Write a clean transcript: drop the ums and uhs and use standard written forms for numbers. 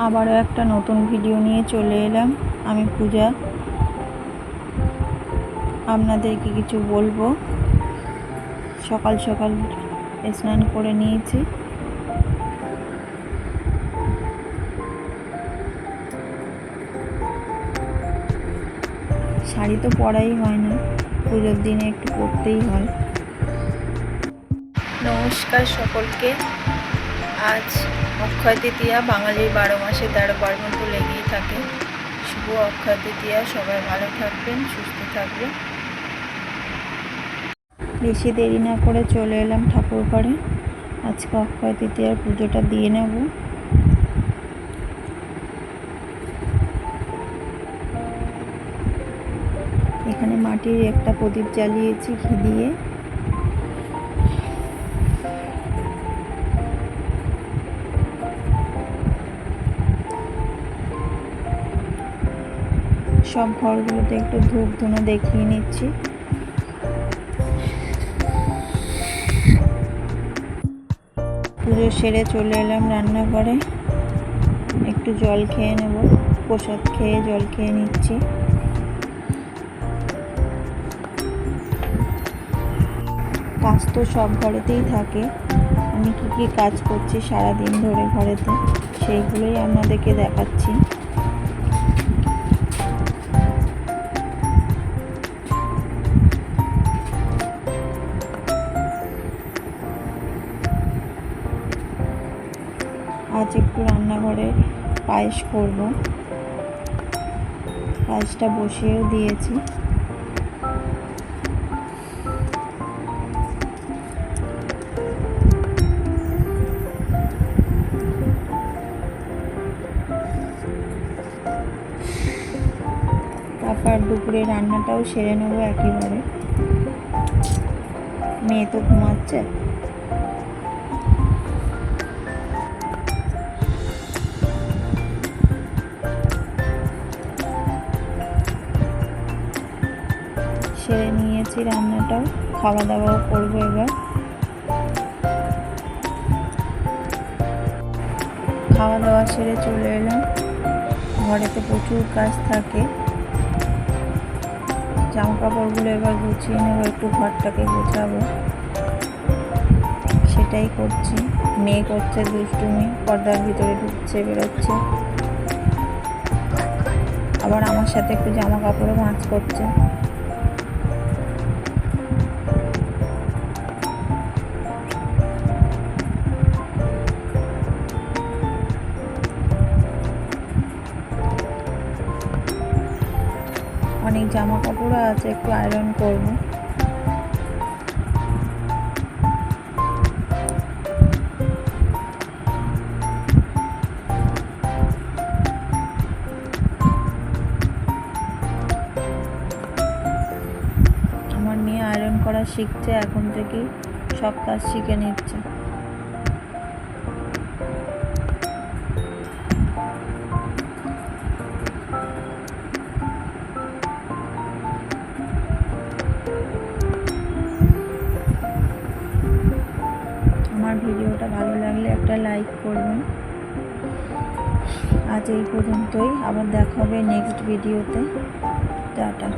আবারও একটা নতুন ভিডিও নিয়ে চলে এলাম। আমি পূজা, আপনাদেরকে কিছু বলবো। সকাল সকাল স্নান করে নিয়েছি। শাড়ি তো পরাই হয় না, পুজোর দিনে একটু পরতেই হয়। নমস্কার সকলকে। আজ অক্ষয় তৃতীয়া, বাঙালির 12 মাসে 13 পার্বণ তো লেগেই থাকে। শুভ অক্ষয় তৃতীয়া, সবাই ভালো থাকবেন, সুস্থ থাকবেন। বেশি দেরি না করে চলে এলাম ঠাকুর ঘরে। আজকে অক্ষয় তৃতীয়ার পুজোটা দিয়ে নেব। এখানে মাটির একটা প্রদীপ জ্বালিয়েছি ঘি দিয়ে। সব ঘরগুলোতে একটু ধূপ ধুনো দেখিয়ে নিচ্ছি। পুজো সেরে চলে এলাম রান্নাঘরে। একটু জল খেয়ে নেব, প্রসাদ খেয়ে জল খেয়ে নিচ্ছি। কাজ তো সব ঘরেতেই থাকে। আমি কি কি কাজ করছি সারাদিন ধরে ঘরেতে, সেইগুলোই আপনাদেরকে দেখাচ্ছি। আজ একটু রান্নাঘরে পায়েস করব। পায়েসটা বসিয়েও দিয়েছি। তারপর দুপুরে রান্নাটাও সেরে নেবো একেবারে। মেয়ে তো ঘুমাচ্ছে। সেরে নিয়েছি রান্নাটাও, খাওয়া দাওয়াও করবো এবার। খাওয়া দাওয়া সেরে চলে এলাম। ঘরেতে প্রচুর কাজ থাকে। জামা কাপড়গুলো এবার গুছিয়ে নেবো, একটু ঘরটাকে গোছাবো, সেটাই করছি। মেয়ে করছে দুষ্টুমি, পর্দার ভিতরে ঢুকছে বেরোচ্ছে, আবার আমার সাথে একটু জামা কাপড়ও ভাঁজ করছে। অনেক জামা কাপড়ও আছে, একটু আয়রন করব। আমার মেয়ে আয়রন করা শিখছে, এখন থেকেই সব কাজ শিখে নিচ্ছে। আমার ভিডিওটা ভালো লাগলে একটা লাইক করবেন। আজ এই পর্যন্তই, আবার দেখা হবে নেক্সট ভিডিওতে। টাটা।